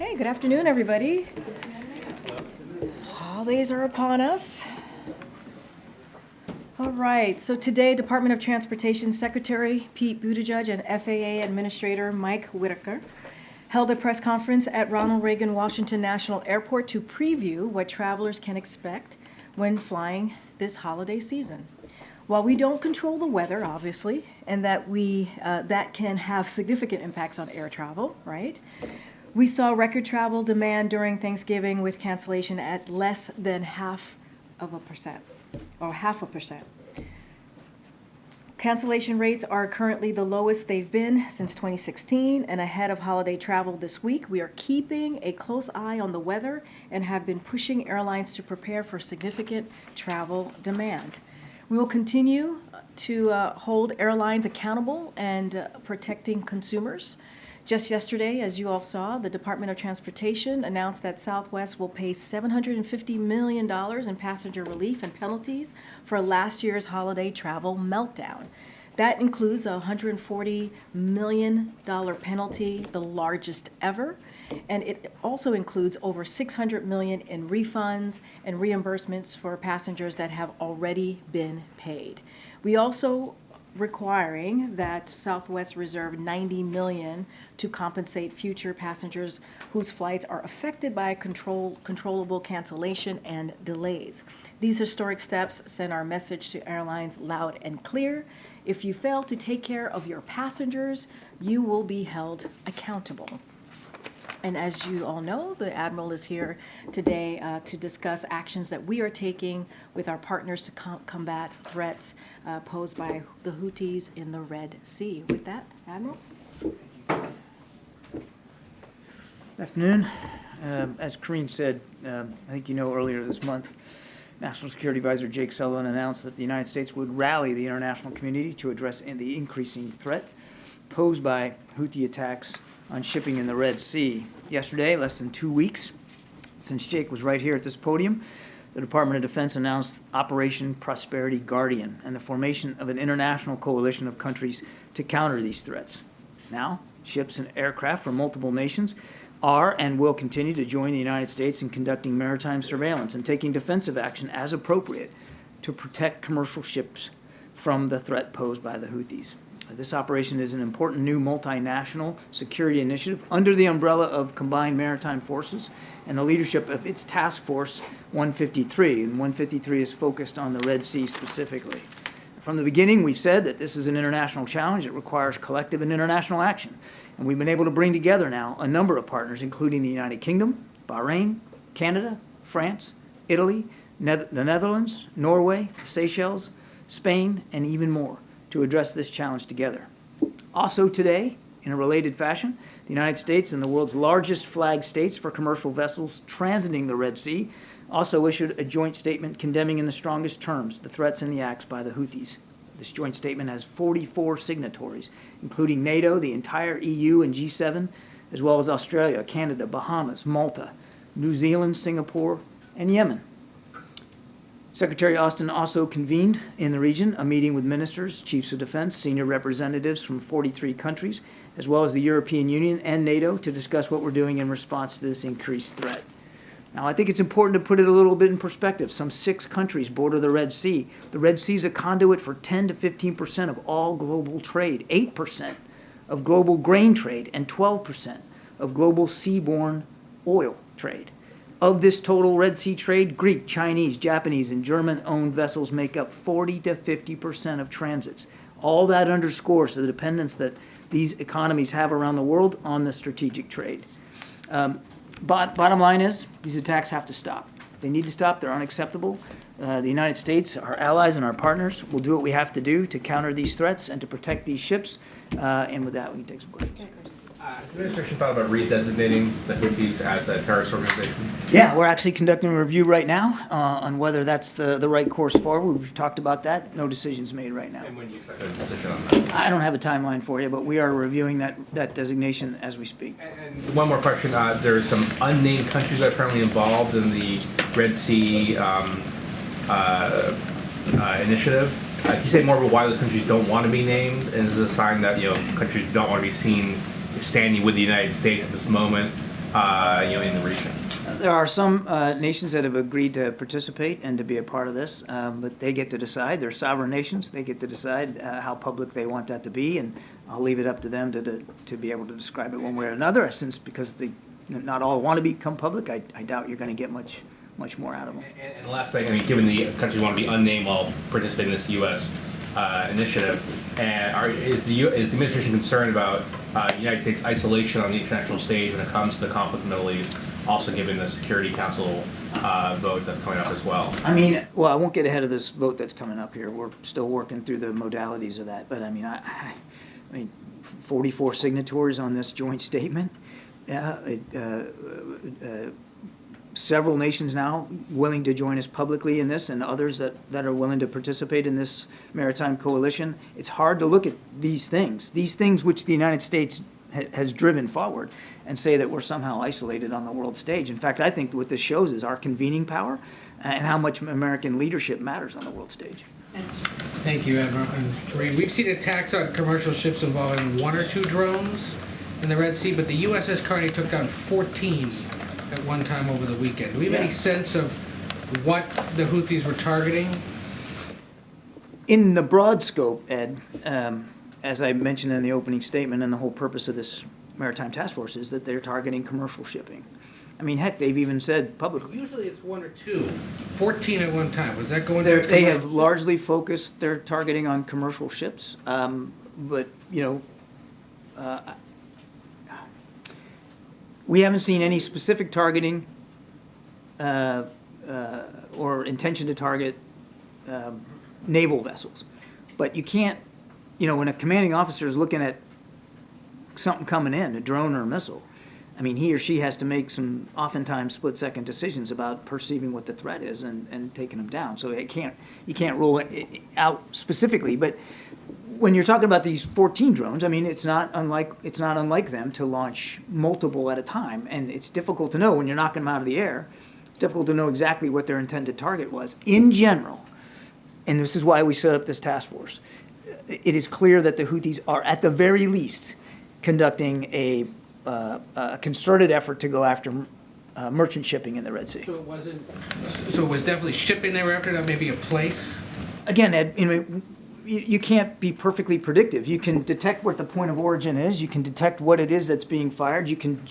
Hey, good afternoon, everybody. Holidays are upon us. All right, so today, Department of Transportation Secretary Pete Buttigieg and FAA Administrator Mike Whitaker held a press conference at Ronald Reagan Washington National Airport to preview what travelers can expect when flying this holiday season. While we don't control the weather, obviously, and that can have significant impacts on air travel, right? We saw record travel demand during Thanksgiving with cancellation at less than 0.5%, or 0.5%. Cancellation rates are currently the lowest they've been since 2016, and ahead of holiday travel this week, we are keeping a close eye on the weather and have been pushing airlines to prepare for significant travel demand. We will continue to hold airlines accountable and protecting consumers. Just yesterday, as you all saw, the Department of Transportation announced that Southwest will pay $750 million in passenger relief and penalties for last year's holiday travel meltdown. That includes a $140 million penalty, the largest ever, and it also includes over $600 million in refunds and reimbursements for passengers that have already been paid. We also requiring that Southwest reserve $90 million to compensate future passengers whose flights are affected by controllable cancellation and delays. These historic steps send our message to airlines loud and clear. If you fail to take care of your passengers, you will be held accountable. And as you all know, the Admiral is here today to discuss actions that we are taking with our partners to combat threats posed by the Houthis in the Red Sea. With that, Admiral. Good afternoon. As Karine said, I think you know earlier this month, National Security Advisor Jake Sullivan announced that the United States would rally the international community to address the increasing threat posed by Houthi attacks on shipping in the Red Sea. Yesterday, less than 2 weeks since Jake was right here at this podium, the Department of Defense announced Operation Prosperity Guardian and the formation of an international coalition of countries to counter these threats. Now, ships and aircraft from multiple nations are and will continue to join the United States in conducting maritime surveillance and taking defensive action as appropriate to protect commercial ships from the threat posed by the Houthis. This operation is an important new multinational security initiative under the umbrella of Combined Maritime Forces and the leadership of its Task Force 153. And 153 is focused on the Red Sea specifically. From the beginning, we've said that this is an international challenge. It requires collective and international action. And we've been able to bring together now a number of partners, including the United Kingdom, Bahrain, Canada, France, Italy, the Netherlands, Norway, Seychelles, Spain, and even more, to address this challenge together. Also today, in a related fashion, the United States and the world's largest flag states for commercial vessels transiting the Red Sea also issued a joint statement condemning in the strongest terms the threats and the acts by the Houthis. This joint statement has 44 signatories, including NATO, the entire EU and G7, as well as Australia, Canada, Bahamas, Malta, New Zealand, Singapore, and Yemen. Secretary Austin also convened in the region a meeting with ministers, chiefs of defense, senior representatives from 43 countries, as well as the European Union and NATO to discuss what we're doing in response to this increased threat. Now, I think it's important to put it a little bit in perspective. Some 6 countries border the Red Sea. The Red Sea is a conduit for 10 to 15% of all global trade, 8% of global grain trade, and 12% of global seaborne oil trade. Of this total Red Sea trade, Greek, Chinese, Japanese, and German-owned vessels make up 40 to 50% of transits. All that underscores the dependence that these economies have around the world on the strategic trade. Bottom line is, these attacks have to stop. They need to stop. They're unacceptable. The United States, our allies, and our partners will do what we have to do to counter these threats and to protect these ships. And with that, we can take some questions. Has the administration thought about redesignating the Houthis as a terrorist organization? Yeah, we're actually conducting a review right now on whether that's the right course forward. We've talked about that. No decisions made right now. And when do you expect a decision on that? I don't have a timeline for you, but we are reviewing that designation as we speak. And one more question. There are some unnamed countries that are currently involved in the Red Sea initiative. Can you say more about why those countries don't want to be named? And is it a sign that countries don't want to be seen standing with the United States at this moment in the region? There are some nations that have agreed to participate and to be a part of this, but they get to decide. They're sovereign nations. They get to decide how public they want that to be, and I'll leave it up to them to be able to describe it one way or another. Since because not all want to become public, I doubt you're going to get much more out of them. And the last thing, I mean, given the countries want to be unnamed while participating in this U.S. Initiative, and is the administration concerned about the United States' isolation on the international stage when it comes to the conflict in the Middle East, also given the Security Council vote that's coming up as well? I mean, well, I won't get ahead of this vote that's coming up here. We're still working through the modalities of that, but I mean, 44 signatories on this joint statement. Several nations now willing to join us publicly in this, and others that are willing to participate in this maritime coalition. It's hard to look at these things which the United States has driven forward, and say that we're somehow isolated on the world stage. In fact, I think what this shows is our convening power and how much American leadership matters on the world stage. Thank you, Admiral. And Karine, we've seen attacks on commercial ships involving 1 or 2 drones in the Red Sea, but the USS Carney took down 14 at one time over the weekend. Do we have any sense of what the Houthis were targeting? In the broad scope, Ed, as I mentioned in the opening statement, and the whole purpose of this maritime task force is that they're targeting commercial shipping. I mean, heck, they've even said publicly. Usually it's 1 or 2. 14 at one time. Was that going They to have largely focused their targeting on commercial ships, but we haven't seen any specific targeting or intention to target naval vessels. But you can't, when a commanding officer is looking at something coming in, a drone or a missile, I mean, he or she has to make some oftentimes split-second decisions about perceiving what the threat is and taking them down. So you can't rule it out specifically. But when you're talking about these 14 drones, I mean, it's not unlike them to launch multiple at a time, and it's difficult to know when you're knocking them out of the air. It's difficult to know exactly what their intended target was. In general, and this is why we set up this task force, it is clear that the Houthis are, at the very least, conducting a concerted effort to go after merchant shipping in the Red Sea. So it was definitely shipping they were after, not maybe a place? Again, Ed, you can't be perfectly predictive. You can detect what the point of origin is. You can detect what it is that's being fired. You can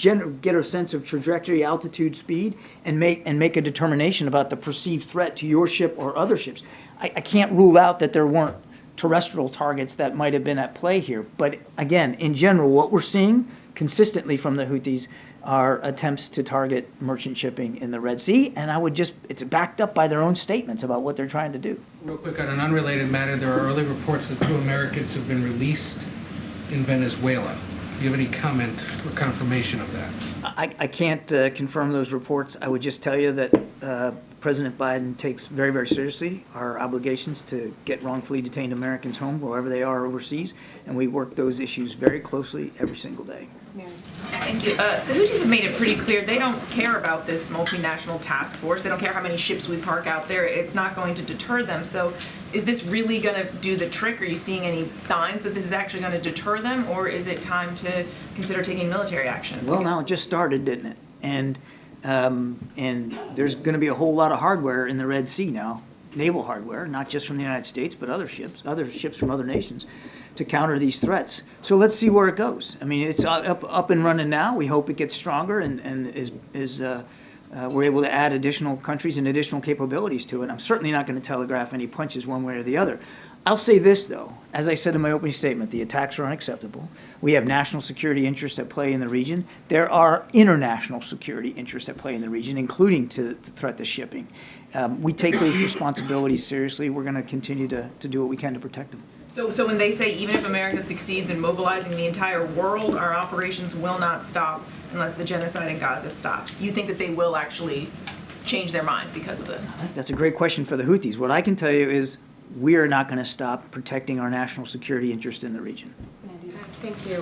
get a sense of trajectory, altitude, speed, and make a determination about the perceived threat to your ship or other ships. I can't rule out that there weren't terrestrial targets that might have been at play here. But again, in general, what we're seeing consistently from the Houthis are attempts to target merchant shipping in the Red Sea, and it's backed up by their own statements about what they're trying to do. Real quick, on an unrelated matter, there are early reports that 2 Americans have been released in Venezuela. Do you have any comment or confirmation of that? I can't confirm those reports. I would just tell you that President Biden takes very, very seriously our obligations to get wrongfully detained Americans home, wherever they are overseas, and we work those issues very closely every single day. Thank you. The Houthis have made it pretty clear they don't care about this multinational task force. They don't care how many ships we park out there. It's not going to deter them. So is this really going to do the trick? Are you seeing any signs that this is actually going to deter them, or is it time to consider taking military action? Well, now it just started, didn't it? And there's going to be a whole lot of hardware in the Red Sea now, naval hardware, not just from the United States, but other ships from other nations, to counter these threats. So let's see where it goes. I mean, it's up and running now. We hope it gets stronger and we're able to add additional countries and additional capabilities to it. I'm certainly not going to telegraph any punches one way or the other. I'll say this, though. As I said in my opening statement, the attacks are unacceptable. We have national security interests at play in the region. There are international security interests at play in the region, including to the threat to shipping. We take those responsibilities seriously. We're going to continue to do what we can to protect them. So when they say even if America succeeds in mobilizing the entire world, our operations will not stop unless the genocide in Gaza stops, you think that they will actually change their mind because of this? That's a great question for the Houthis. What I can tell you is we are not going to stop protecting our national security interest in the region. Thank you.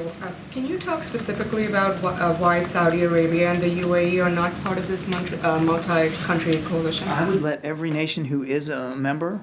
Can you talk specifically about why Saudi Arabia and the UAE are not part of this multi-country coalition? I would let every nation who is a member,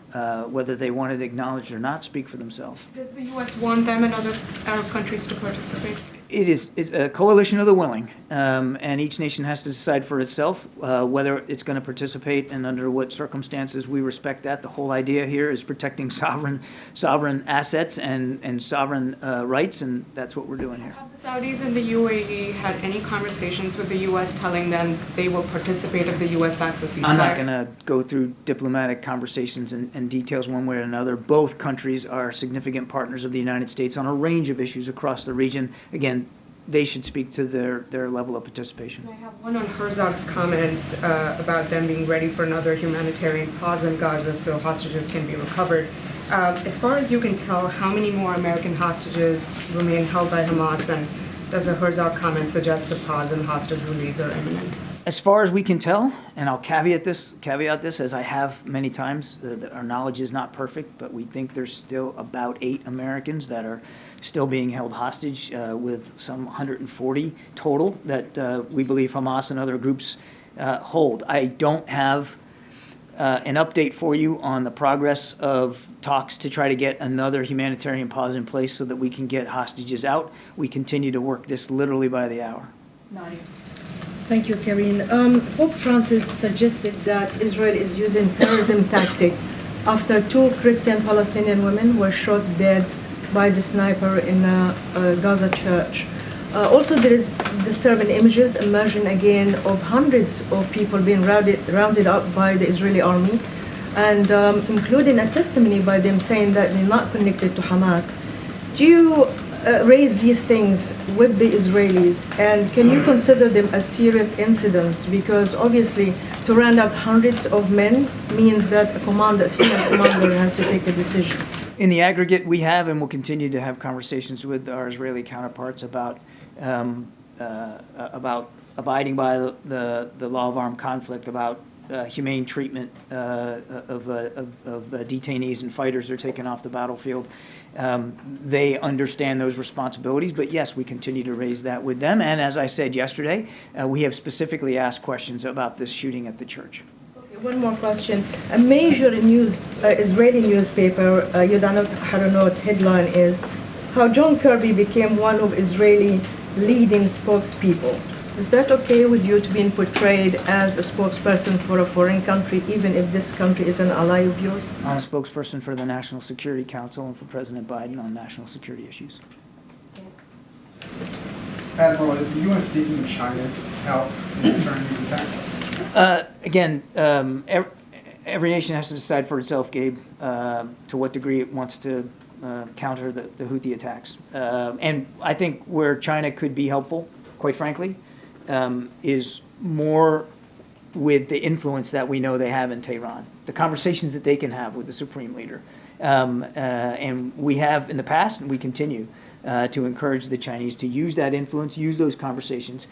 whether they want it acknowledged or not, speak for themselves. Does the U.S. want them and other Arab countries to participate? It's a coalition of the willing, and each nation has to decide for itself whether it's going to participate and under what circumstances. We respect that. The whole idea here is protecting sovereign assets and sovereign rights, and that's what we're doing here. Have the Saudis and the UAE had any conversations with the U.S. telling them they will participate if the U.S. backs a ceasefire? I'm not going to go through diplomatic conversations and details one way or another. Both countries are significant partners of the United States on a range of issues across the region. Again, they should speak to their level of participation. I have one on Herzog's comments about them being ready for another humanitarian pause in Gaza so hostages can be recovered. As far as you can tell, how many more American hostages remain held by Hamas, and does a Herzog comment suggest a pause in hostage release are imminent? As far as we can tell, and I'll caveat this as I have many times, that our knowledge is not perfect, but we think there's still about 8 Americans that are still being held hostage, with some 140 total that we believe Hamas and other groups hold. I don't have an update for you on the progress of talks to try to get another humanitarian pause in place so that we can get hostages out. We continue to work this literally by the hour. Nadia. Thank you, Karine. Pope Francis suggested that Israel is using terrorism tactic after 2 Christian Palestinian women were shot dead by the sniper in a Gaza church. Also, there is disturbing images emerging again of hundreds of people being rounded up by the Israeli army, and including a testimony by them saying that they're not connected to Hamas. Do you raise these things with the Israelis, and can you consider them as serious incidents? Because obviously to round up hundreds of men means that a senior commander has to take a decision. In the aggregate, we have and will continue to have conversations with our Israeli counterparts about abiding by the law of armed conflict, about humane treatment of detainees and fighters that are taken off the battlefield. They understand those responsibilities, but yes, we continue to raise that with them. And as I said yesterday, we have specifically asked questions about this shooting at the church. Okay, one more question. A major Israeli newspaper, Yedionot Haronot, headline is how John Kirby became one of Israeli leading spokespeople. Is that okay with you to being portrayed as a spokesperson for a foreign country, even if this country is an ally of yours? I'm a spokesperson for the National Security Council and for President Biden on national security issues. Admiral, is the U.S. seeking China's help in deterring these attacks? Again, every nation has to decide for itself, Gabe, to what degree it wants to counter the Houthi attacks. And I think where China could be helpful, quite frankly, is more with the influence that we know they have in Tehran, the conversations that they can have with the supreme leader. And we have in the past, and we continue to encourage the Chinese to use that influence, use those conversations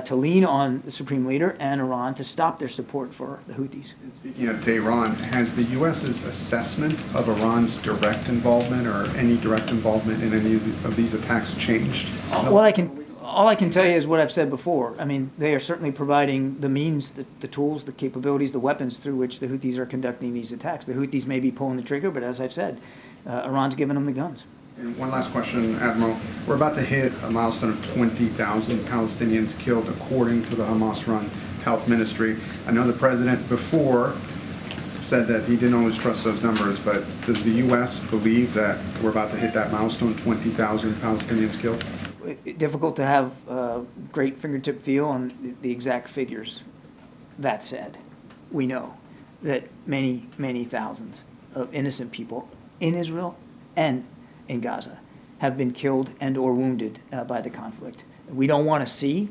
to lean on the supreme leader and Iran to stop their support for the Houthis. Speaking of Tehran, has the U.S.'s assessment of Iran's direct involvement or any direct involvement in any of these attacks changed? All I can tell you is what I've said before. I mean, they are certainly providing the means, the tools, the capabilities, the weapons through which the Houthis are conducting these attacks. The Houthis may be pulling the trigger, but as I've said, Iran's giving them the guns. And one last question, Admiral. We're about to hit a milestone of 20,000 Palestinians killed, according to the Hamas-run health ministry. I know the president before said that he didn't always trust those numbers, but does the U.S. believe that we're about to hit that milestone, 20,000 Palestinians killed? Difficult to have a great fingertip feel on the exact figures. That said, we know that many, many thousands of innocent people in Israel and in Gaza have been killed and or wounded by the conflict. We don't want to see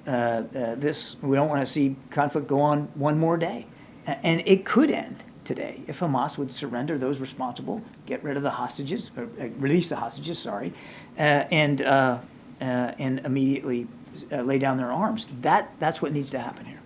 this. We don't want to see conflict go on one more day. And it could end today if Hamas would surrender those responsible, get rid of the hostages, or release the hostages, sorry, and immediately lay down their arms. That's what needs to happen here.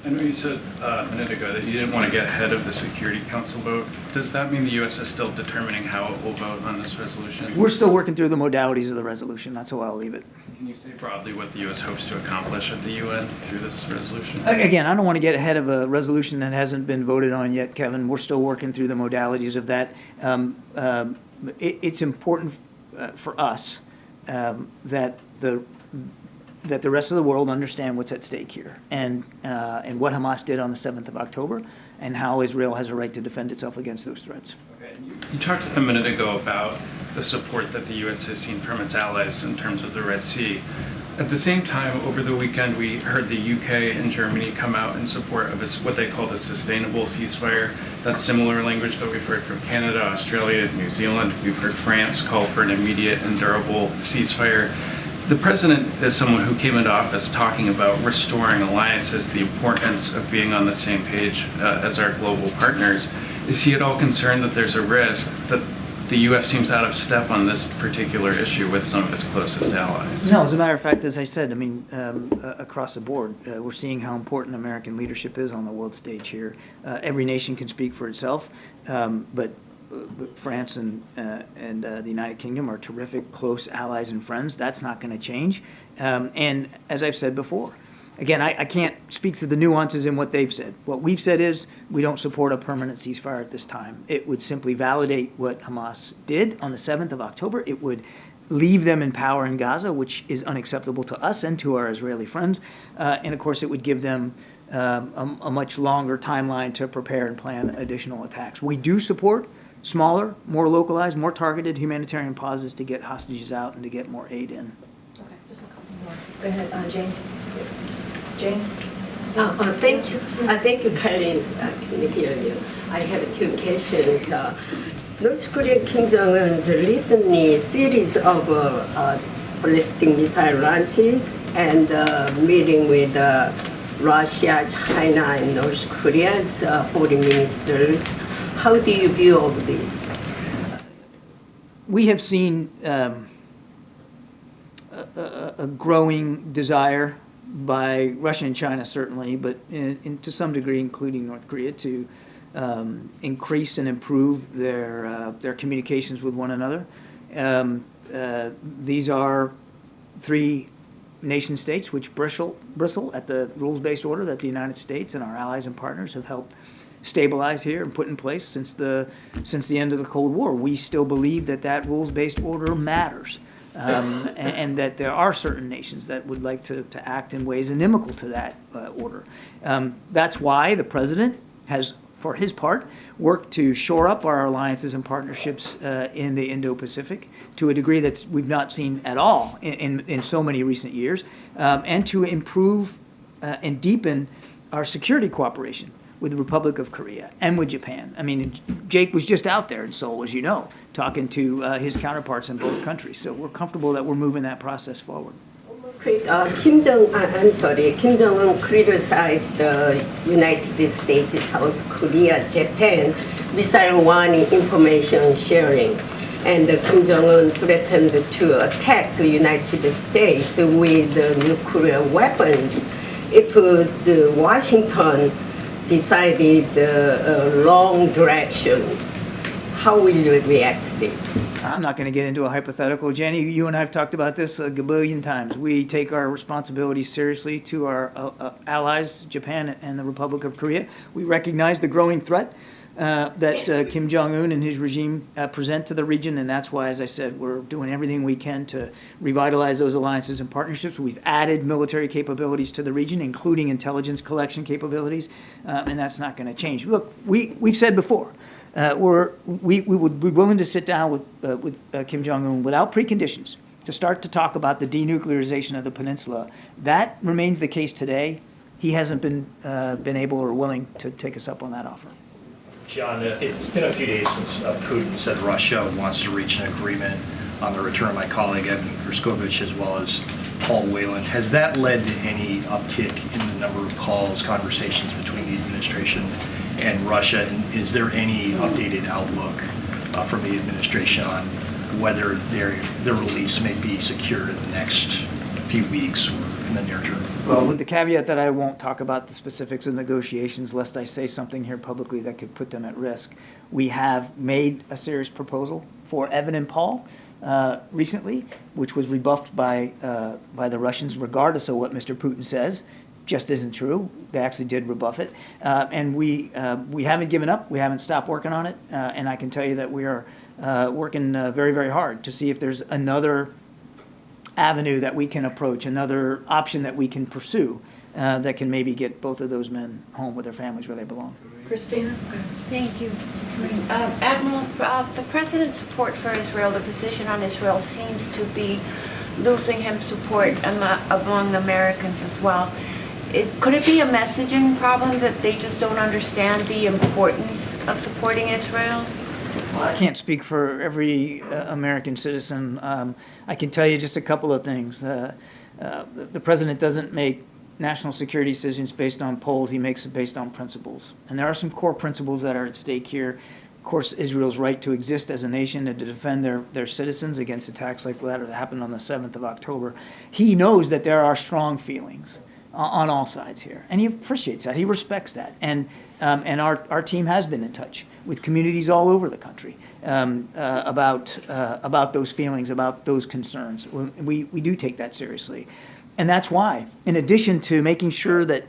I know you said a minute ago that you didn't want to get ahead of the Security Council vote. Does that mean the U.S. is still determining how it will vote on this resolution? We're still working through the modalities of the resolution. That's how I'll leave it. Can you say broadly what the U.S. hopes to accomplish at the UN through this resolution? Again, I don't want to get ahead of a resolution that hasn't been voted on yet, Kevin. We're still working through the modalities of that. It's important for us that the rest of the world understand what's at stake here, and what Hamas did on the 7th of October, and how Israel has a right to defend itself against those threats. Okay. You talked a minute ago about the support that the U.S. has seen from its allies in terms of the Red Sea. At the same time, over the weekend, we heard the UK and Germany come out in support of what they called a sustainable ceasefire. That's similar language that we've heard from Canada, Australia, New Zealand. We've heard France call for an immediate and durable ceasefire. The president is someone who came into office talking about restoring alliances, the importance of being on the same page as our global partners. Is he at all concerned that there's a risk that the U.S. seems out of step on this particular issue with some of its closest allies? No, as a matter of fact, as I said, I mean, across the board, we're seeing how important American leadership is on the world stage here. Every nation can speak for itself, but France and the United Kingdom are terrific, close allies and friends. That's not going to change. And as I've said before, again, I can't speak to the nuances in what they've said. What we've said is we don't support a permanent ceasefire at this time. It would simply validate what Hamas did on the 7th of October. It would leave them in power in Gaza, which is unacceptable to us and to our Israeli friends. And of course, it would give them a much longer timeline to prepare and plan additional attacks. We do support smaller, more localized, more targeted humanitarian pauses to get hostages out and to get more aid in. Okay, just a couple more. Go ahead, Jane. Jane? Thank you. Thank you, Karine. Can you hear you? I have two questions. North Korea Kim Jong-un's recently series of ballistic missile launches and meeting with Russia, China, and North Korea's foreign ministers. How do you view all of this? We have seen a growing desire by Russia and China, certainly, but to some degree, including North Korea, to increase and improve their communications with one another. These are three nation states which bristle at the rules-based order that the United States and our allies and partners have helped stabilize here and put in place since the end of the Cold War. We still believe that rules-based order matters, and that there are certain nations that would like to act in ways inimical to that order. That's why the president has, for his part, worked to shore up our alliances and partnerships in the Indo-Pacific to a degree that we've not seen at all in so many recent years, and to improve and deepen our security cooperation with the Republic of Korea and with Japan. I mean, Jake was just out there in Seoul, as you know, talking to his counterparts in both countries. So we're comfortable that we're moving that process forward. Kim Jong-un criticized the United States, South Korea, Japan missile warning information sharing, and Kim Jong-un threatened to attack the United States with nuclear weapons if the Washington decided wrong direction. How will you react to this? I'm not going to get into a hypothetical. Jenny, you and I have talked about this a gabillion times. We take our responsibilities seriously to our allies, Japan and the Republic of Korea. We recognize the growing threat that Kim Jong-un and his regime present to the region, and that's why, as I said, we're doing everything we can to revitalize those alliances and partnerships. We've added military capabilities to the region, including intelligence collection capabilities, and that's not going to change. Look, we've said before, we would be willing to sit down with Kim Jong-un without preconditions to start to talk about the denuclearization of the peninsula. That remains the case today. He hasn't been able or willing to take us up on that offer. John, it's been a few days since Putin said Russia wants to reach an agreement on the return of my colleague Evan Gerskovich as well as Paul Whelan. Has that led to any uptick in the number of calls, conversations between the administration and Russia? And is there any updated outlook from the administration on whether their release may be secured in the next few weeks or in the near term? Well, with the caveat that I won't talk about the specifics of negotiations lest I say something here publicly that could put them at risk. We have made a serious proposal for Evan and Paul recently, which was rebuffed by the Russians, regardless of what Mr. Putin says. Just isn't true. They actually did rebuff it. And we haven't given up. We haven't stopped working on it. And I can tell you that we are working very, very hard to see if there's another avenue that we can approach, another option that we can pursue that can maybe get both of those men home with their families where they belong. Christina? Thank you. Admiral, the president's support for Israel, the position on Israel seems to be losing him support among Americans as well. Could it be a messaging problem that they just don't understand the importance of supporting Israel? Well, I can't speak for every American citizen. I can tell you just a couple of things. The president doesn't make national security decisions based on polls. He makes it based on principles. And there are some core principles that are at stake here. Of course, Israel's right to exist as a nation and to defend their citizens against attacks like that happened on the 7th of October. He knows that there are strong feelings on all sides here, and he appreciates that. He respects that. And our team has been in touch with communities all over the country about those feelings, about those concerns. We do take that seriously. And that's why, in addition to making sure that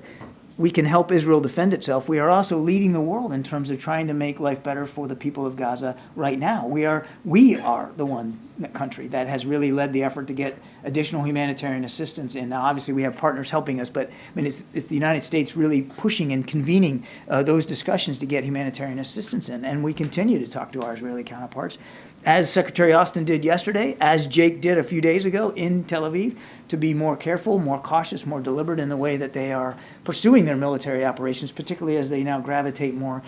we can help Israel defend itself, we are also leading the world in terms of trying to make life better for the people of Gaza right now. We are the country that has really led the effort to get additional humanitarian assistance in. Now, obviously, we have partners helping us, but I mean, it's the United States really pushing and convening those discussions to get humanitarian assistance in. And we continue to talk to our Israeli counterparts, as Secretary Austin did yesterday, as Jake did a few days ago in Tel Aviv, to be more careful, more cautious, more deliberate in the way that they are pursuing their military operations, particularly as they now gravitate more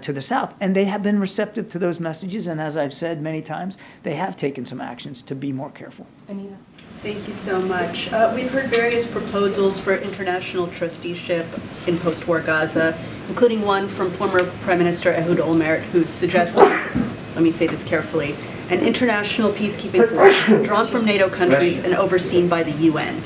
to the south. And they have been receptive to those messages, and as I've said many times, they have taken some actions to be more careful. Anita? Thank you so much. We've heard various proposals for international trusteeship in post-war Gaza, including one from former Prime Minister Ehud Olmert, who's suggesting, let me say this carefully, an international peacekeeping force drawn from NATO countries and overseen by the UN.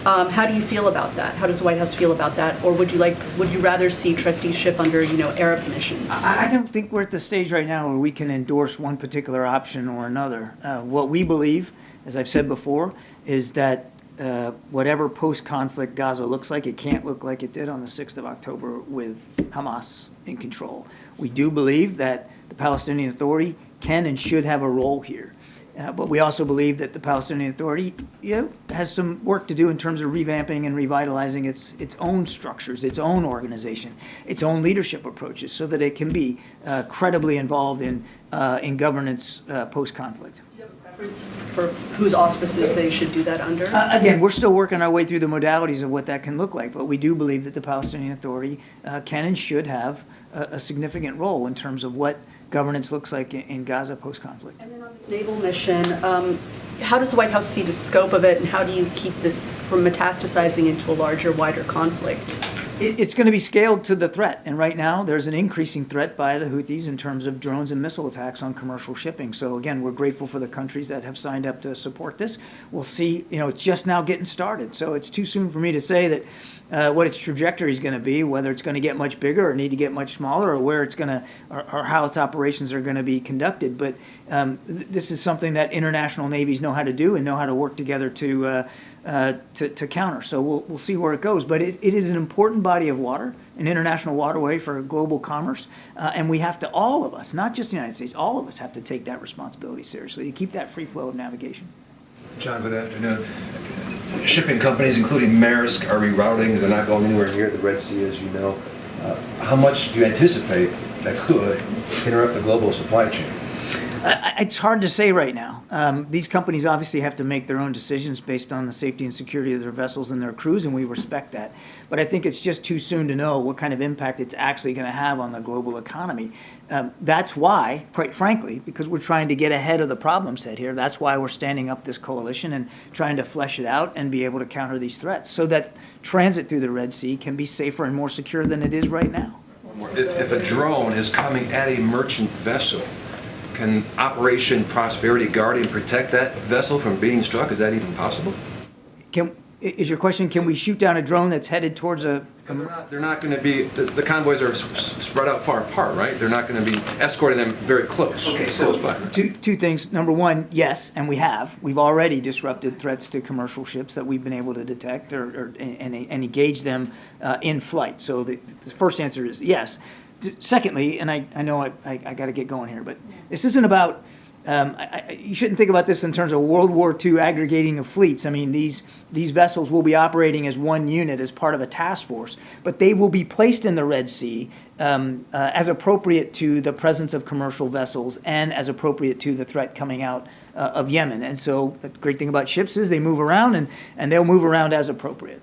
How do you feel about that? How does the White House feel about that? Or would you rather see trusteeship under, Arab missions? I don't think we're at the stage right now where we can endorse one particular option or another. What we believe, as I've said before, is that whatever post-conflict Gaza looks like, it can't look like it did on the 6th of October with Hamas in control. We do believe that the Palestinian Authority can and should have a role here. But we also believe that the Palestinian Authority has some work to do in terms of revamping and revitalizing its own structures, its own organization, its own leadership approaches, so that it can be credibly involved in governance post-conflict. Do you have a preference for whose auspices they should do that under? Again, we're still working our way through the modalities of what that can look like, but we do believe that the Palestinian Authority can and should have a significant role in terms of what governance looks like in Gaza post-conflict. And then on this naval mission, how does the White House see the scope of it, and how do you keep this from metastasizing into a larger, wider conflict? It's going to be scaled to the threat, and right now there's an increasing threat by the Houthis in terms of drones and missile attacks on commercial shipping. So again, we're grateful for the countries that have signed up to support this. We'll see, it's just now getting started, so it's too soon for me to say that what its trajectory is going to be, whether it's going to get much bigger or need to get much smaller, or where it's going to, or how its operations are going to be conducted. But this is something that international navies know how to do and know how to work together to counter. So we'll see where it goes. But it is an important body of water, an international waterway for global commerce, and we have to, all of us, not just the United States, all of us have to take that responsibility seriously to keep that free flow of navigation. John, good afternoon. Shipping companies, including Maersk, are rerouting. They're not going anywhere near the Red Sea, as you know. How much do you anticipate that could interrupt the global supply chain? It's hard to say right now. These companies obviously have to make their own decisions based on the safety and security of their vessels and their crews, and we respect that. But I think it's just too soon to know what kind of impact it's actually going to have on the global economy. That's why, quite frankly, because we're trying to get ahead of the problem set here, that's why we're standing up this coalition and trying to flesh it out and be able to counter these threats so that transit through the Red Sea can be safer and more secure than it is right now. If a drone is coming at a merchant vessel, can Operation Prosperity Guardian protect that vessel from being struck? Is that even possible? Is your question, can we shoot down a drone that's headed towards a... They're not going to be, the convoys are spread out far apart, right? They're not going to be escorting them very close. Okay, so two things. Number one, yes, and we have. We've already disrupted threats to commercial ships that we've been able to detect and engage them in flight. So the first answer is yes. Secondly, and I know I got to get going here, but this isn't about You shouldn't think about this in terms of World War II aggregating of fleets. I mean, these vessels will be operating as one unit as part of a task force, but they will be placed in the Red Sea as appropriate to the presence of commercial vessels and as appropriate to the threat coming out of Yemen. And so the great thing about ships is they move around, and they'll move around as appropriate.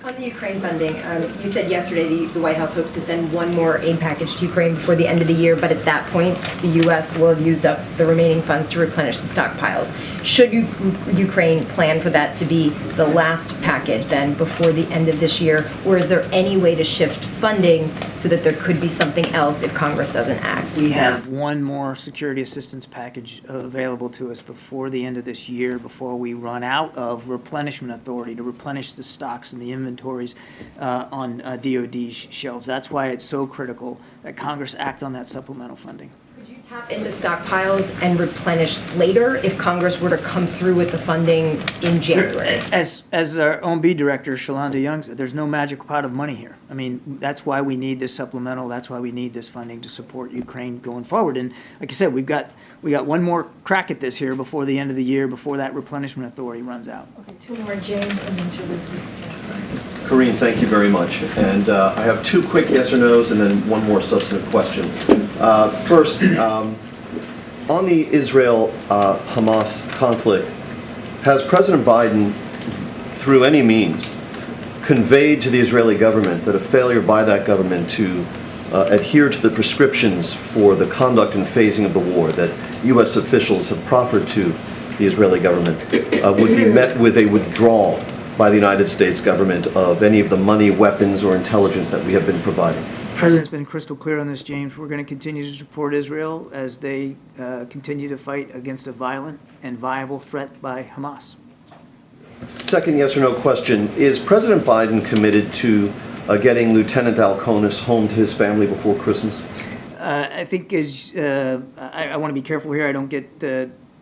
On the Ukraine funding, you said yesterday the White House hopes to send one more aid package to Ukraine before the end of the year, but at that point, the U.S. will have used up the remaining funds to replenish the stockpiles. Should Ukraine plan for that to be the last package then before the end of this year, or is there any way to shift funding so that there could be something else if Congress doesn't act? We have one more security assistance package available to us before the end of this year, before we run out of replenishment authority to replenish the stocks and the inventories on DoD shelves. That's why it's so critical that Congress act on that supplemental funding. Could you tap into stockpiles and replenish later if Congress were to come through with the funding in January? As our OMB director, Shalonda Young, said, there's no magic pot of money here. I mean, that's why we need this supplemental. That's why we need this funding to support Ukraine going forward. And like I said, we got one more crack at this here before the end of the year, before that replenishment authority runs out. Okay, two more, James, and then Julie. Karine, thank you very much. And I have two quick yes or no's and then one more substantive question. First, on the Israel-Hamas conflict, has President Biden, through any means, conveyed to the Israeli government that a failure by that government to adhere to the prescriptions for the conduct and phasing of the war that U.S. officials have proffered to the Israeli government would be met with a withdrawal by the United States government of any of the money, weapons, or intelligence that we have been providing? The President's been crystal clear on this, James. We're going to continue to support Israel as they continue to fight against a violent and viable threat by Hamas. Second yes or no question, is President Biden committed to getting Lieutenant Alconis home to his family before Christmas? I think I want to be careful here. I don't get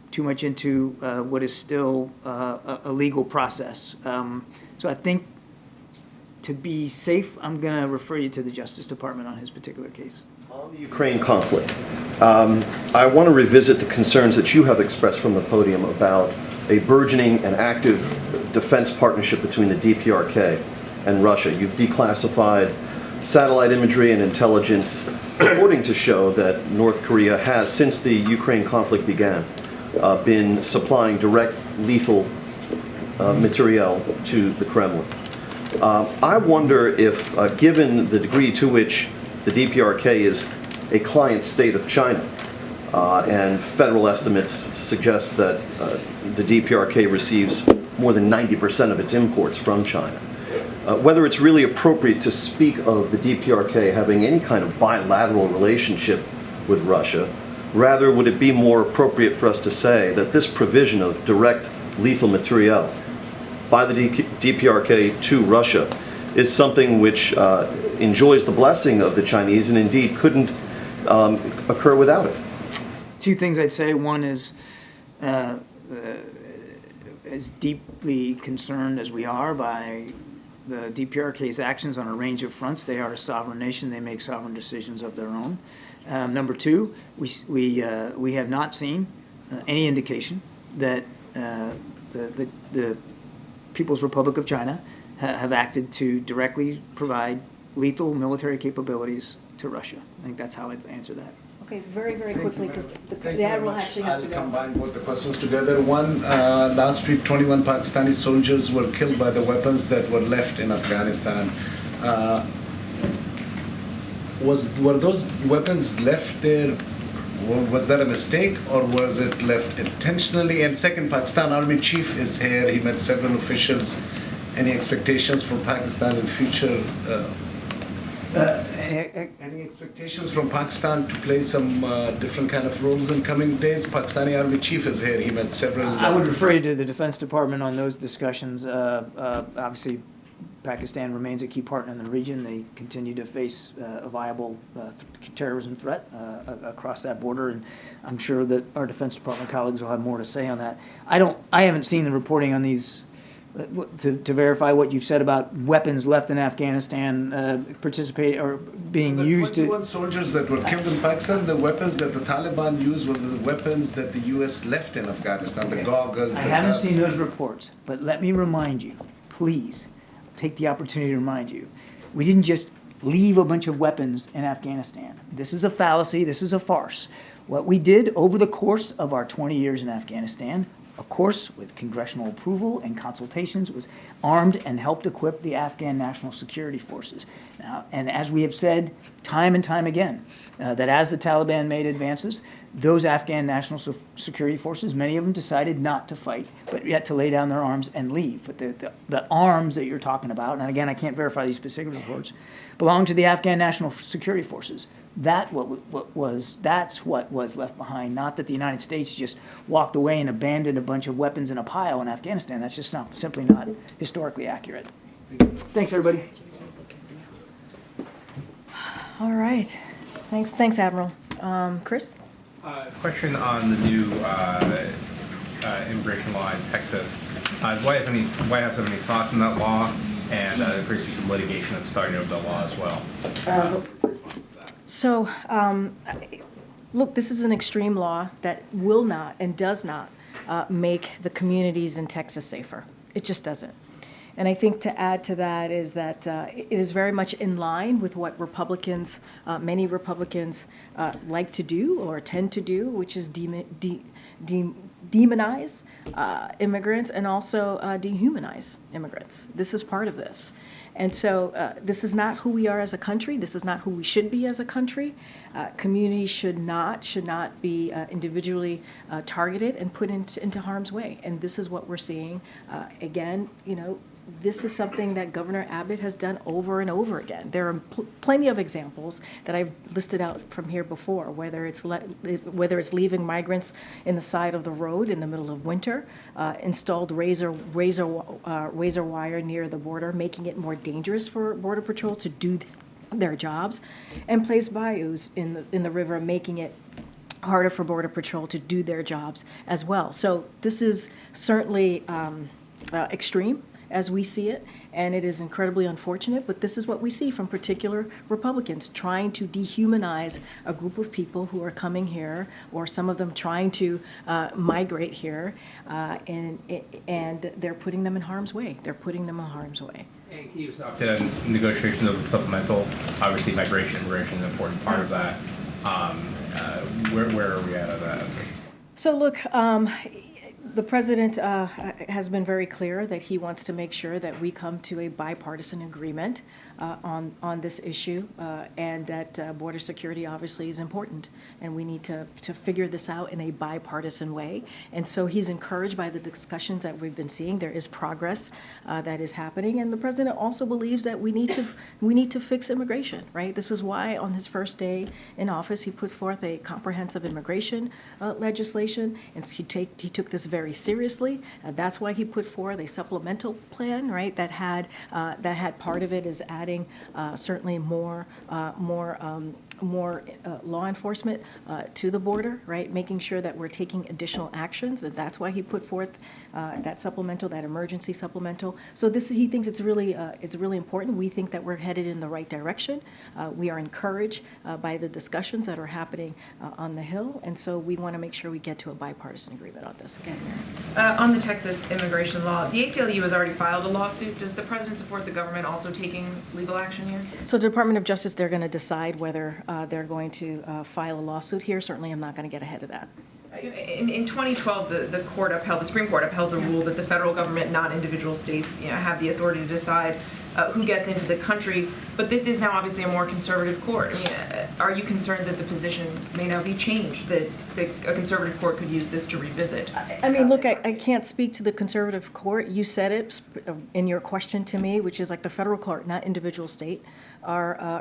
too much into what is still a legal process. So I think to be safe, I'm going to refer you to the Justice Department on his particular case. On the Ukraine conflict, I want to revisit the concerns that you have expressed from the podium about a burgeoning and active defense partnership between the DPRK and Russia. You've declassified satellite imagery and intelligence reporting to show that North Korea has, since the Ukraine conflict began, been supplying direct lethal materiel to the Kremlin. I wonder if, given the degree to which the DPRK is a client state of China, and federal estimates suggest that the DPRK receives more than 90% of its imports from China, whether it's really appropriate to speak of the DPRK having any kind of bilateral relationship with Russia. Rather, would it be more appropriate for us to say that this provision of direct lethal materiel by the DPRK to Russia is something which enjoys the blessing of the Chinese and indeed couldn't occur without it? Two things I'd say. One is, as deeply concerned as we are by the DPRK's actions on a range of fronts, they are a sovereign nation. They make sovereign decisions of their own. Number two, we have not seen any indication that the People's Republic of China have acted to directly provide lethal military capabilities to Russia. I think that's how I'd answer that. Okay, very, very quickly, because the Admiral actually has to go. I'll combine both the questions together. One, last week 21 Pakistani soldiers were killed by the weapons that were left in Afghanistan. Were those weapons left there? Was that a mistake, or was it left intentionally? And second, Pakistan Army Chief is here. He met several officials. Any expectations for Pakistan in future? Any expectations from Pakistan to play some different kind of roles in coming days? Pakistani Army Chief is here. He met several. I would refer you to the Defense Department on those discussions. Obviously, Pakistan remains a key partner in the region. They continue to face a viable terrorism threat across that border, and I'm sure that our Defense Department colleagues will have more to say on that. I haven't seen the reporting on these to verify what you've said about weapons left in Afghanistan, participate or being The used 21 to. soldiers that were killed in Pakistan, the weapons that the Taliban used were the weapons that the U.S. left in Afghanistan, the goggles, I the haven't guns. seen those reports, but let me remind you, please, take the opportunity to remind you, we didn't just leave a bunch of weapons in Afghanistan. This is a fallacy, this is a farce. What we did over the course of our 20 years in Afghanistan, of course, with congressional approval and consultations, was armed and helped equip the Afghan National Security Forces. Now, and as we have said time and time again, that as the Taliban made advances, those Afghan National Security Forces, many of them decided not to fight, but yet to lay down their arms and leave. But the arms that you're talking about, and again, I can't verify these specific reports, belong to the Afghan National Security Forces. That's what was left behind, not that the United States just walked away and abandoned a bunch of weapons in a pile in Afghanistan. That's just simply not historically accurate. Thanks, everybody. All right. Thanks, Admiral. Chris? Question on the new immigration law in Texas. Does White House have any thoughts on that law? And there appears to be some litigation that's starting over the law as well. So, look, this is an extreme law that will not and does not make the communities in Texas safer. It just doesn't. And I think to add to that is that it is very much in line with what Republicans, many Republicans like to do or tend to do, which is demonize immigrants and also dehumanize immigrants. This is part of this. And so this is not who we are as a country. This is not who we should be as a country. Communities should not be individually targeted and put into harm's way. And this is what we're seeing. Again, this is something that Governor Abbott has done over and over again. There are plenty of examples that I've listed out from here before, whether it's leaving migrants in the side of the road in the middle of winter, installed razor wire near the border, making it more dangerous for Border Patrol to do their jobs, and placed bayous in the river, making it harder for Border Patrol to do their jobs as well. So this is certainly extreme as we see it, and it is incredibly unfortunate, but this is what we see from particular Republicans trying to dehumanize a group of people who are coming here, or some of them trying to migrate here, and they're putting them in harm's way. They're putting them in harm's way. And he was up to negotiations of the supplemental. Obviously, immigration is an important part of that. Where are we at of that? So look, the president has been very clear that he wants to make sure that we come to a bipartisan agreement on this issue, and that border security obviously is important, and we need to figure this out in a bipartisan way. And so he's encouraged by the discussions that we've been seeing. There is progress that is happening, and the president also believes that we need to fix immigration. Right? This is why on his first day in office he put forth a comprehensive immigration legislation, and he took this very seriously. That's why he put forth a supplemental plan, right? That had part of it is adding certainly more law enforcement to the border, right? Making sure that we're taking additional actions. And that's why he put forth that supplemental, that emergency supplemental. So he thinks it's really important. We think that we're headed in the right direction. We are encouraged by the discussions that are happening on the Hill, and so we want to make sure we get to a bipartisan agreement on this. Okay. On the Texas immigration law, the ACLU has already filed a lawsuit. Does the president support the government also taking legal action here? So the Department of Justice, they're going to decide whether they're going to file a lawsuit here. Certainly, I'm not going to get ahead of that. In 2012, the Supreme Court upheld the rule that the federal government, not individual states, have the authority to decide who gets into the country. But this is now obviously a more conservative court. I mean, are you concerned that the position may now be changed, that a conservative court could use this to revisit? I mean, look, I can't speak to the conservative court. You said it in your question to me, which is like the federal court, not individual state,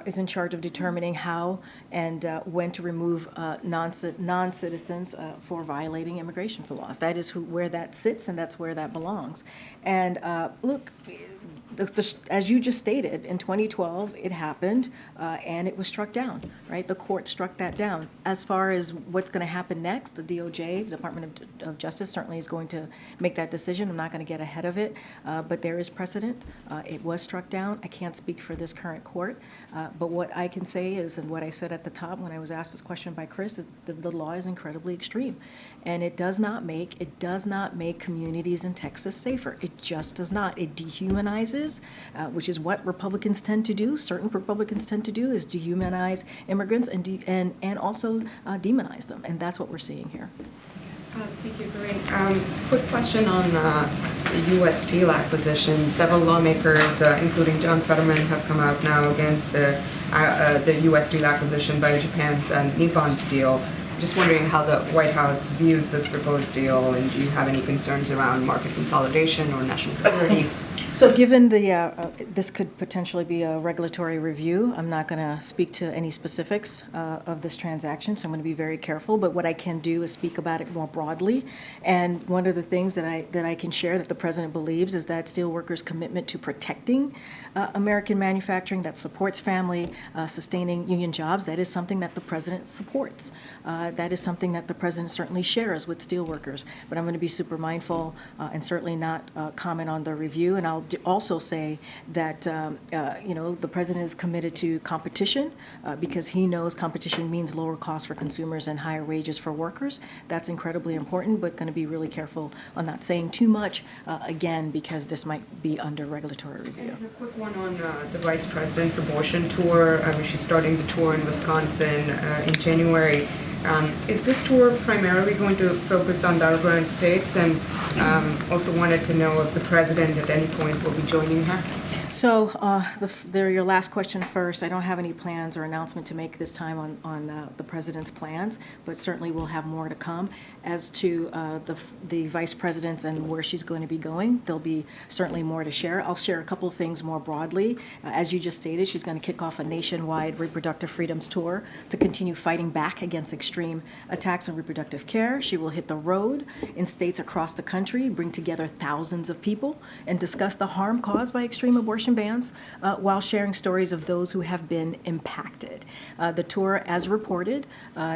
is in charge of determining how and when to remove non-citizens for violating immigration laws. That is where that sits, and that's where that belongs. And look, as you just stated, in 2012, it happened, and it was struck down, right? The court struck that down. As far as what's going to happen next, the DOJ, Department of Justice, certainly is going to make that decision. I'm not going to get ahead of it, but there is precedent. It was struck down. I can't speak for this current court, but what I can say is, and what I said at the top when I was asked this question by Chris, is that the law is incredibly extreme, and it does not make communities in Texas safer. It just does not. It dehumanizes, which is what Republicans tend to do. Certain Republicans tend to do is dehumanize immigrants and also demonize them, and that's what we're seeing here. Thank you, Karine. Quick question on the U.S. Steel acquisition. Several lawmakers, including John Fetterman, have come out now against the U.S. Steel acquisition by Japan's Nippon Steel. Just wondering how the White House views this proposed deal, and do you have any concerns around market consolidation or national security? So given this could potentially be a regulatory review, I'm not going to speak to any specifics of this transaction, so I'm going to be very careful. But what I can do is speak about it more broadly. And one of the things that I can share that the President believes is that steelworkers' commitment to protecting American manufacturing that supports family, sustaining union jobs, that is something that the President supports. That is something that the President certainly shares with steelworkers. But I'm going to be super mindful and certainly not comment on the review. And I'll also say that the President is committed to competition because he knows competition means lower costs for consumers and higher wages for workers. That's incredibly important, but going to be really careful on not saying too much, again, because this might be under regulatory review. And a quick one on the Vice President's abortion tour. She's starting the tour in Wisconsin in January. Is this tour primarily going to focus on battleground states? And also wanted to know if the President at any point will be joining her? So your last question first. I don't have any plans or announcement to make this time on the President's plans, but certainly we'll have more to come. As to the Vice Presidents and where she's going to be going, there'll be certainly more to share. I'll share a couple of things more broadly. As you just stated, she's going to kick off a nationwide reproductive freedoms tour to continue fighting back against extreme attacks on reproductive care. She will hit the road in states across the country, bring together thousands of people, and discuss the harm caused by extreme abortion bans while sharing stories of those who have been impacted. The tour, as reported,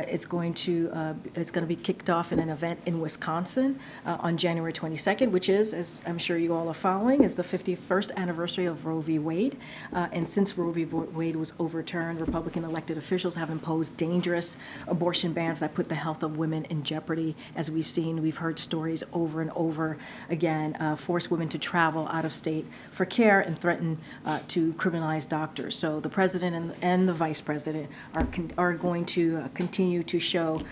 is going to be kicked off in an event in Wisconsin on January 22nd, which is, as I'm sure you all are following, is the 51st anniversary of Roe v. Wade. And since Roe v. Wade was overturned, Republican elected officials have imposed dangerous abortion bans that put the health of women in jeopardy. As we've heard stories over and over again, force women to travel out of state for care and threaten to criminalize doctors. So the President and the Vice President are going to continue to show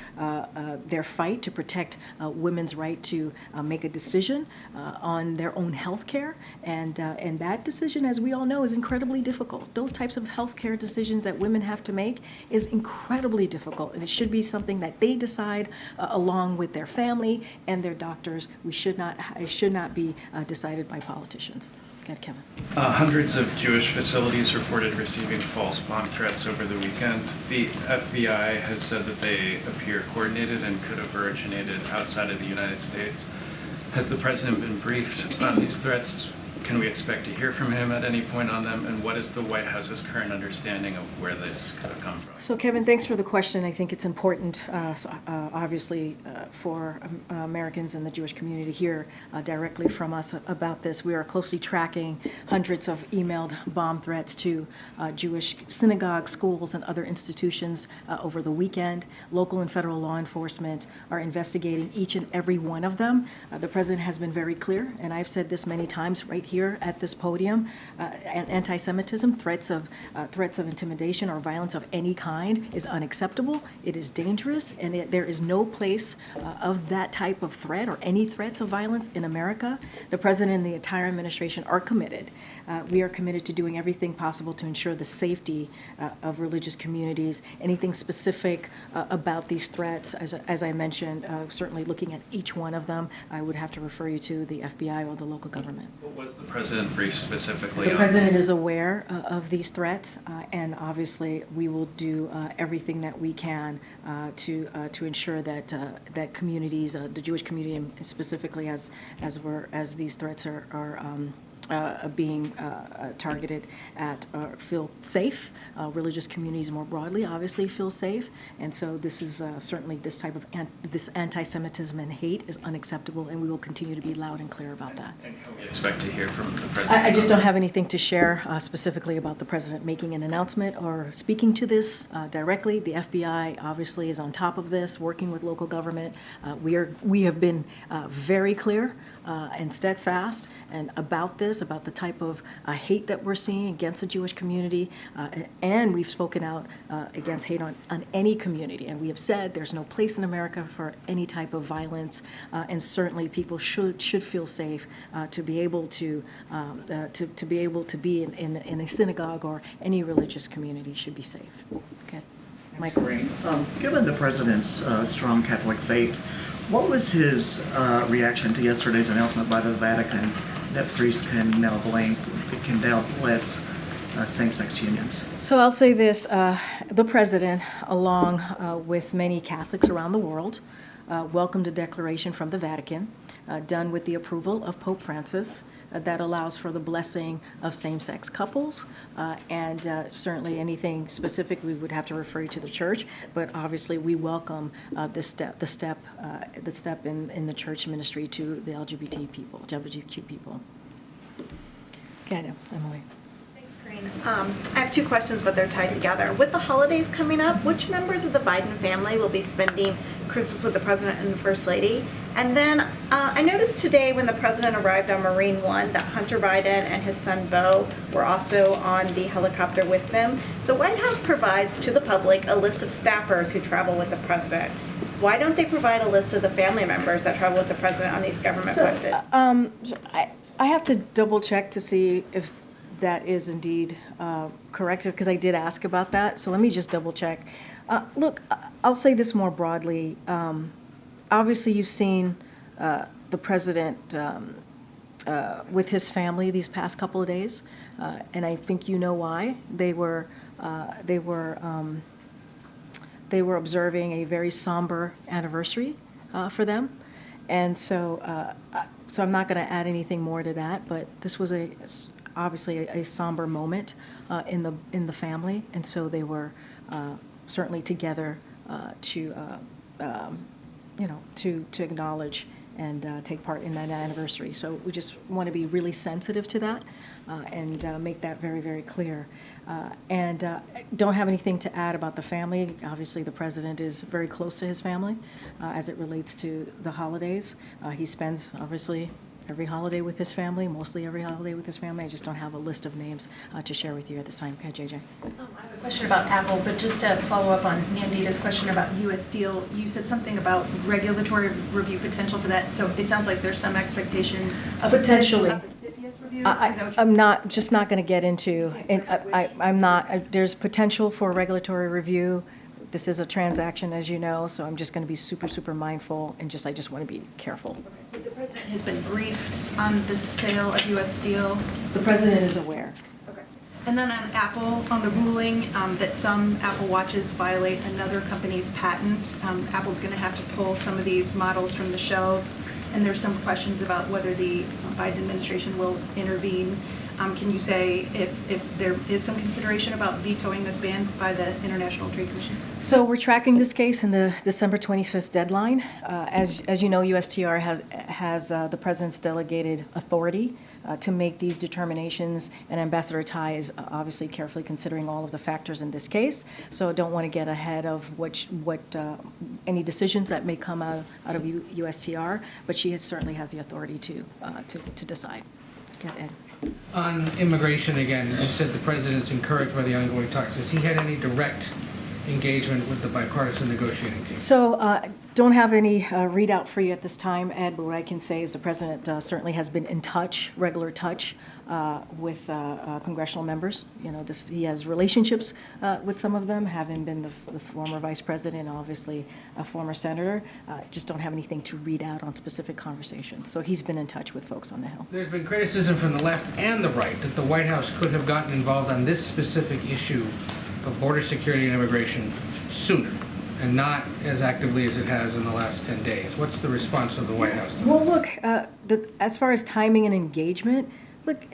their fight to protect women's right to make a decision on their own health care. And that decision, as we all know, is incredibly difficult. Those types of health care decisions that women have to make is incredibly difficult. And it should be something that they decide along with their family and their doctors. It should not be decided by politicians. Kevin. Hundreds of Jewish facilities reported receiving false bomb threats over the weekend. The FBI has said that they appear coordinated and could have originated outside of the United States. Has the President been briefed on these threats? Can we expect to hear from him at any point on them? And what is the White House's current understanding of where this could have come from? So, Kevin, thanks for the question. I think it's important, obviously, for Americans and the Jewish community to hear directly from us about this. We are closely tracking hundreds of emailed bomb threats to Jewish synagogues, schools, and other institutions over the weekend. Local and federal law enforcement are investigating each and every one of them. The President has been very clear, and I've said this many times right here at this podium, anti-Semitism, threats of intimidation or violence of any kind is unacceptable. It is dangerous, and there is no place of that type of threat or any threats of violence in America. The President and the entire administration are committed. We are committed to doing everything possible to ensure the safety of religious communities. Anything specific about these threats, as I mentioned, certainly looking at each one of them, I would have to refer you to the FBI or the local government. What was the President briefed specifically on? The President is aware of these threats, and obviously we will do everything that we can to ensure that that communities, the Jewish community specifically, as these threats are being targeted at feel safe. Religious communities more broadly obviously feel safe, and so this is certainly this type of this anti-Semitism and hate is unacceptable, and we will continue to be loud and clear about that. And can we expect to hear from the president? I just don't have anything to share specifically about the president making an announcement or speaking to this directly. The FBI obviously is on top of this, working with local government. We have been very clear and steadfast and about this, about the type of hate that we're seeing against the Jewish community, and we've spoken out against hate on any community. And we have said there's no place in America for any type of violence, and certainly people should feel safe to be able to be in a synagogue or any religious community should be safe. Okay, Michael. Given the president's strong Catholic faith, what was his reaction to yesterday's announcement by the Vatican that priests can now bless same-sex unions? So I'll say this, the president, along with many Catholics around the world, welcomed a declaration from the Vatican, done with the approval of Pope Francis, that allows for the blessing of same-sex couples, and certainly anything specific we would have to refer you to the church, but obviously we welcome the step in the church ministry to the LGBTQ people. Okay, Emily. I have two questions, but they're tied together. With the holidays coming up, which members of the Biden family will be spending Christmas with the President and the First Lady? And then I noticed today when the President arrived on Marine One that Hunter Biden and his son Beau were also on the helicopter with them. The White House provides to the public a list of staffers who travel with the President. Why don't they provide a list of the family members that travel with the President on these government-funded? I have to double check to see if that is indeed correct, because I did ask about that. So let me just double check. Look, I'll say this more broadly. Obviously, you've seen the president with his family these past couple of days, and I think you know why. They were observing a very somber anniversary for them, and so I'm not going to add anything more to that. But this was obviously a somber moment in the family, and so they were certainly together to acknowledge and take part in that anniversary. So we just want to be really sensitive to that and make that very, very clear. And don't have anything to add about the family. Obviously, the president is very close to his family as it relates to the holidays. He spends, obviously, every holiday with his family, mostly every holiday with his family. I just don't have a list of names to share with you at this time. Okay, JJ. I have a question about Apple, but just to follow up on Nandita's question about U.S. Steel, you said something about regulatory review potential for that. So it sounds like there's some expectation of Potentially. a CFIUS review. I'm not going to get into, I'm not, there's potential for regulatory review. This is a transaction, as you know, so I'm just going to be super, super mindful and I just want to be careful. But the president has been briefed on the sale of U.S. Steel. The president is aware. Okay. And then on Apple, on the ruling that some Apple Watches violate another company's patent, Apple's going to have to pull some of these models from the shelves, and there's some questions about whether the Biden administration will intervene. Can you say if there is some consideration about vetoing this ban by the International Trade Commission? So we're tracking this case in the December 25th deadline. As you know, USTR has the president's delegated authority to make these determinations, and Ambassador Tai is obviously carefully considering all of the factors in this case. So I don't want to get ahead of what any decisions that may come out of USTR, but she certainly has the authority to decide. Go ahead, Ed. On immigration again, you said the president's encouraged by the ongoing talks. Has he had any direct engagement with the bipartisan negotiating team? So don't have any readout for you at this time, Ed, but what I can say is the president certainly has been in touch, regular touch, with congressional members. You know, he has relationships with some of them, having been the former vice president, obviously a former senator. Just don't have anything to read out on specific conversations. So he's been in touch with folks on the Hill. There's been criticism from the left and the right that the White House could have gotten involved on this specific issue of border security and immigration sooner, and not as actively as it has in the last 10 days. What's the response of the White House to that? Well, look, as far as timing and engagement, Look,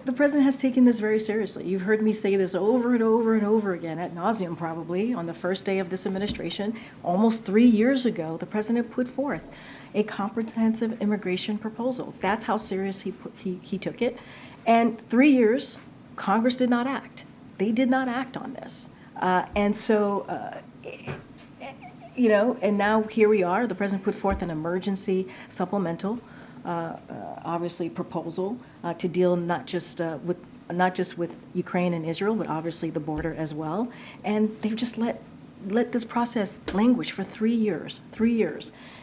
the president has taken this very seriously. You've heard me say this over and over and over again, ad nauseum probably, on the first day of this administration. Almost 3 years ago, the president put forth a comprehensive immigration proposal. That's how serious he took it. And 3 years, Congress did not act. They did not act on this. And now here we are. The president put forth an emergency supplemental, obviously proposal to deal not just with Ukraine and Israel, but obviously the border as well. And they've just let this process languish for 3 years.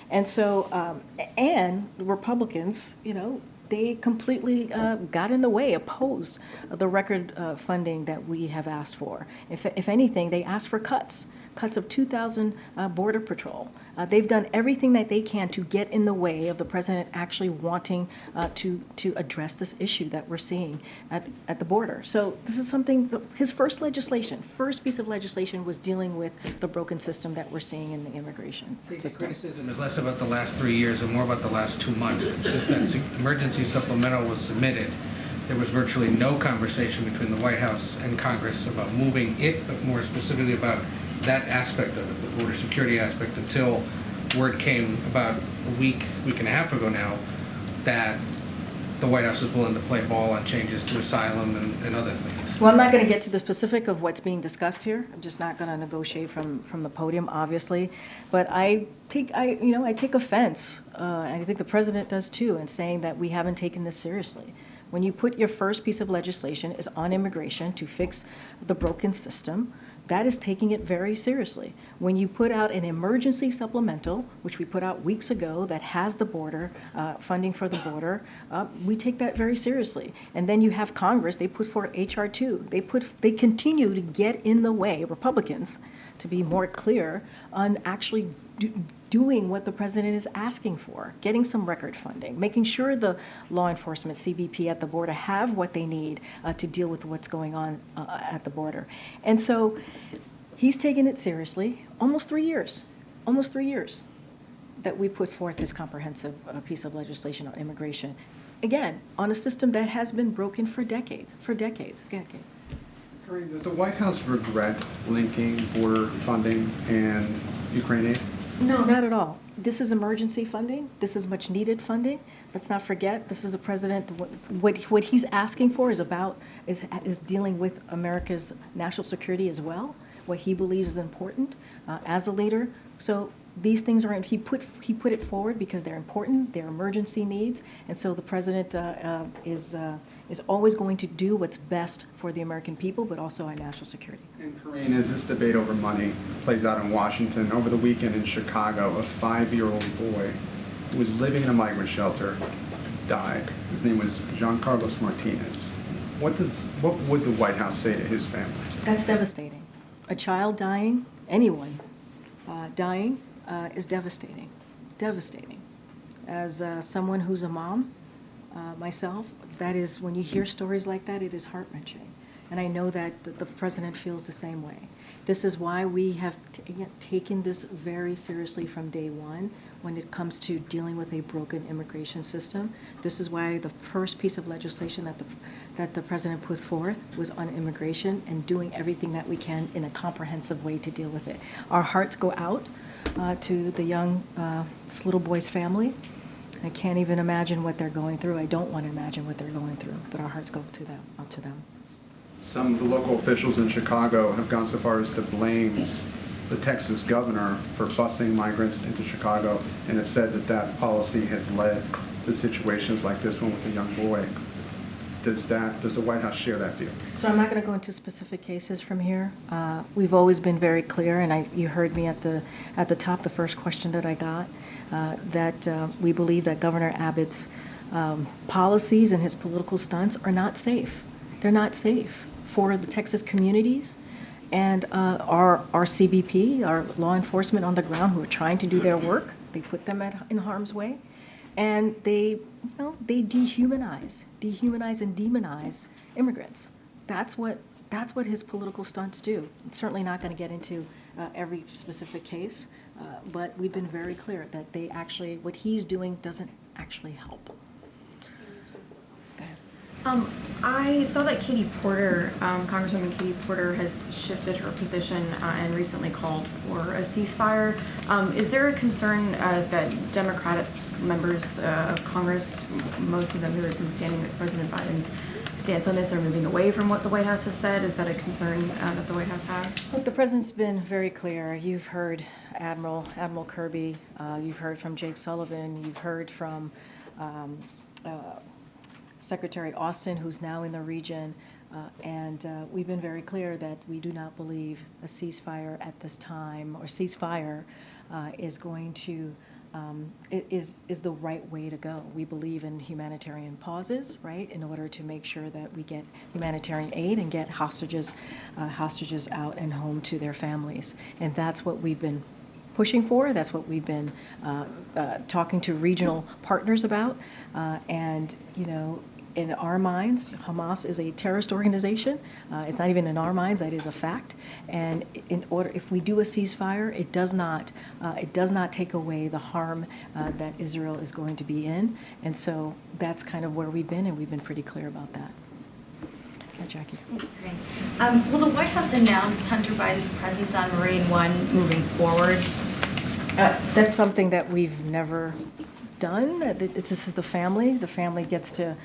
And so, and the Republicans, they completely got in the way, opposed the record funding that we have asked for. If anything, they asked for cuts of 2,000 Border Patrol. They've done everything that they can to get in the way of the president actually wanting to address this issue that we're seeing at the border. So this is something, his first piece of legislation was dealing with the broken system that we're seeing in the immigration system. The criticism is less about the last 3 years and more about the last 2 months. Since that emergency supplemental was submitted, there was virtually no conversation between the White House and Congress about moving it, but more specifically about that aspect of it, the border security aspect, until word came about a week and a half ago now that the White House is willing to play ball on changes to asylum and other things. Well, I'm not going to get to the specific of what's being discussed here. I'm just not going to negotiate from the podium, obviously. But I take offense, and I think the president does too, in saying that we haven't taken this seriously. When you put your first piece of legislation is on immigration to fix the broken system, that is taking it very seriously. When you put out an emergency supplemental, which we put out weeks ago, that has the border, funding for the border, we take that very seriously. And then you have Congress, they put forward H.R. 2. They continue to get in the way, Republicans, to be more clear, on actually doing what the president is asking for, getting some record funding, making sure the law enforcement, CBP at the border, have what they need to deal with what's going on at the border. And so he's taken it seriously. Almost 3 years that we put forth this comprehensive piece of legislation on immigration. Again, on a system that has been broken for decades. Go ahead, Kate. Karine, does the White House regret linking border funding and Ukraine aid? No, not at all. This is emergency funding. This is much needed funding. Let's not forget, this is a president, what he's asking for is dealing with America's national security as well, what he believes is important as a leader. So these things are, he put it forward because they're important, they're emergency needs, and so the president is always going to do what's best for the American people, but also our national security. And Karine, as this debate over money plays out in Washington, over the weekend in Chicago, a 5-year-old boy who was living in a migrant shelter died. His name was Jean Carlos Martinez. What would the White House say to his family? That's devastating. A child dying, anyone dying, is devastating. Devastating. As someone who's a mom myself, that is, when you hear stories like that, it is heart-wrenching. And I know that the president feels the same way. This is why we have taken this very seriously from day one when it comes to dealing with a broken immigration system. This is why the first piece of legislation that the president put forth was on immigration and doing everything that we can in a comprehensive way to deal with it. Our hearts go out to the young, this little boy's family. I can't even imagine what they're going through. I don't want to imagine what they're going through, but our hearts go to them, out to them. Some of the local officials in Chicago have gone so far as to blame the Texas governor for busing migrants into Chicago and have said that policy has led to situations like this one with a young boy. Does the White House share that view? So I'm not going to go into specific cases from here. We've always been very clear, and you heard me at the top, the first question that I got, that we believe that Governor Abbott's policies and his political stunts are not safe. They're not safe for the Texas communities and our CBP, our law enforcement on the ground who are trying to do their work. They put them in harm's way. And they dehumanize and demonize immigrants. That's what his political stunts do. I'm certainly not going to get into every specific case, but we've been very clear that what he's doing doesn't actually help. Go ahead. I saw that Katie Porter, Congresswoman Katie Porter, has shifted her position and recently called for a ceasefire. Is there a concern that Democratic members of Congress, most of them who have been standing with President Biden's stance on this, are moving away from what the White House has said? Is that a concern that the White House has? Look, the president's been very clear. You've heard Admiral Kirby. You've heard from Jake Sullivan. You've heard from Secretary Austin, who's now in the region, and we've been very clear that we do not believe a ceasefire at this time, or ceasefire is going to is the right way to go. We believe in humanitarian pauses, right, in order to make sure that we get humanitarian aid and get hostages out and home to their families, and that's what we've been pushing for. That's what we've been talking to regional partners about, and you know, in our minds, Hamas is a terrorist organization. It's not even in our minds, that is a fact. And if we do a ceasefire, it does not take away the harm that Israel is going to be in. And so that's kind of where we've been, and we've been pretty clear about that. Jackie. Will the White House announce Hunter Biden's presence on Marine One moving forward? That's something that we've never done. This is the family. The family gets to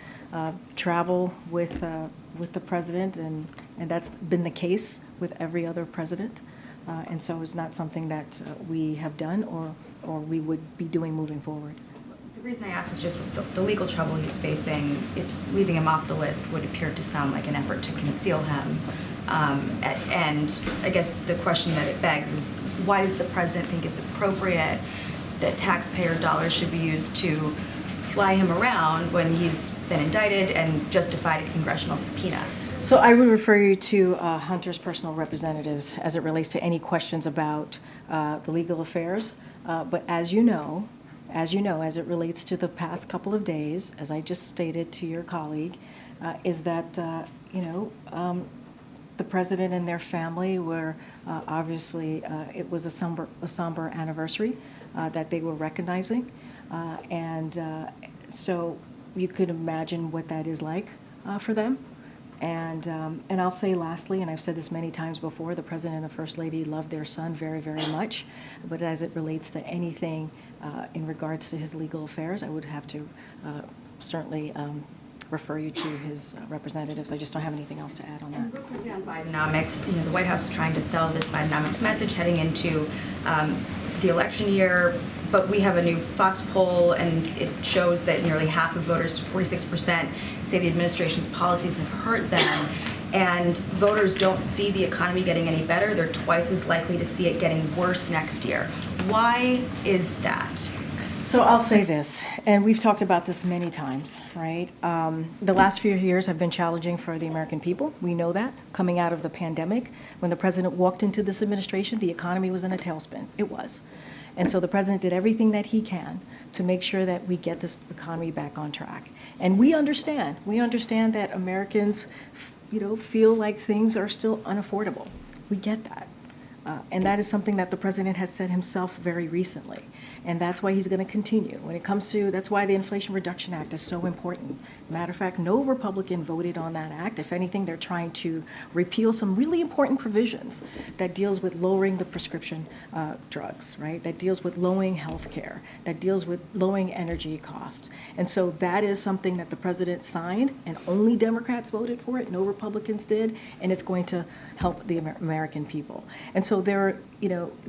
travel with the president, and that's been the case with every other president. And so it's not something that we have done or we would be doing moving forward. The reason I ask is just the legal trouble he's facing. Leaving him off the list would appear to sound like an effort to conceal him. And I guess the question that it begs is, why does the president think it's appropriate that taxpayer dollars should be used to fly him around when he's been indicted and justified a congressional subpoena? So I would refer you to Hunter's personal representatives as it relates to any questions about the legal affairs. But as you know, as it relates to the past couple of days, as I just stated to your colleague, is that the president and their family were obviously it was a somber anniversary that they were recognizing, and so you could imagine what that is like for them. And I'll say lastly, and I've said this many times before, the president and the first lady love their son very, very much. But as it relates to anything in regards to his legal affairs, I would have to certainly refer you to his representatives. I just don't have anything else to add on that. And real quickly on Bidenomics, the White House is trying to sell this Bidenomics message heading into the election year. But we have a new Fox poll, and it shows that nearly half of voters, 46%, say the administration's policies have hurt them. And voters don't see the economy getting any better. They're twice as likely to see it getting worse next year. Why is that? So I'll say this, and we've talked about this many times, right? The last few years have been challenging for the American people. We know that. Coming out of the pandemic, when the president walked into this administration, the economy was in a tailspin. It was. And so the president did everything that he can to make sure that we get this economy back on track. And we understand that Americans, feel like things are still unaffordable. We get that. And that is something that the president has said himself very recently. And that's why he's going to continue. When it comes to, that's why the Inflation Reduction Act is so important. Matter of fact, no Republican voted on that act. If anything, they're trying to repeal some really important provisions that deals with lowering the prescription drugs, right? That deals with lowering health care, that deals with lowering energy costs. And so that is something that the president signed, and only Democrats voted for it, no Republicans did, and it's going to help the American people. And so there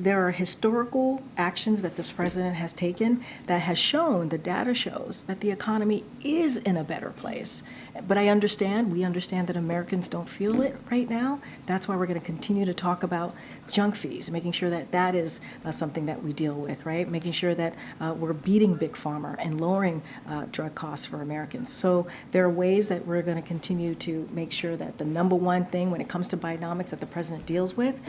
are historical actions that this president has taken that has shown, the data shows, that the economy is in a better place. But we understand that Americans don't feel it right now. That's why we're going to continue to talk about junk fees, making sure that that is something that we deal with, right? Making sure that we're beating Big Pharma and lowering drug costs for Americans. So there are ways that we're going to continue to make sure that the number one thing when it comes to Bidenomics that the president deals with,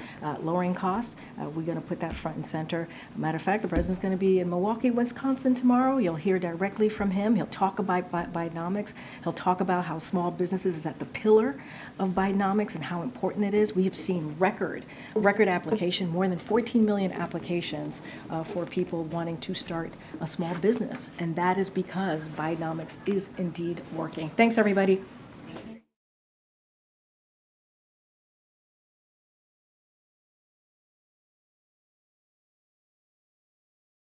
lowering cost, we're going to put that front and center. Matter of fact, the president's going to be in Milwaukee, Wisconsin tomorrow. You'll hear directly from him. He'll talk about Bidenomics. He'll talk about how small businesses is at the pillar of Bidenomics and how important it is. We have seen record application, more than 14 million applications for people wanting to start a small business. And that is because Bidenomics is indeed working. Thanks, everybody.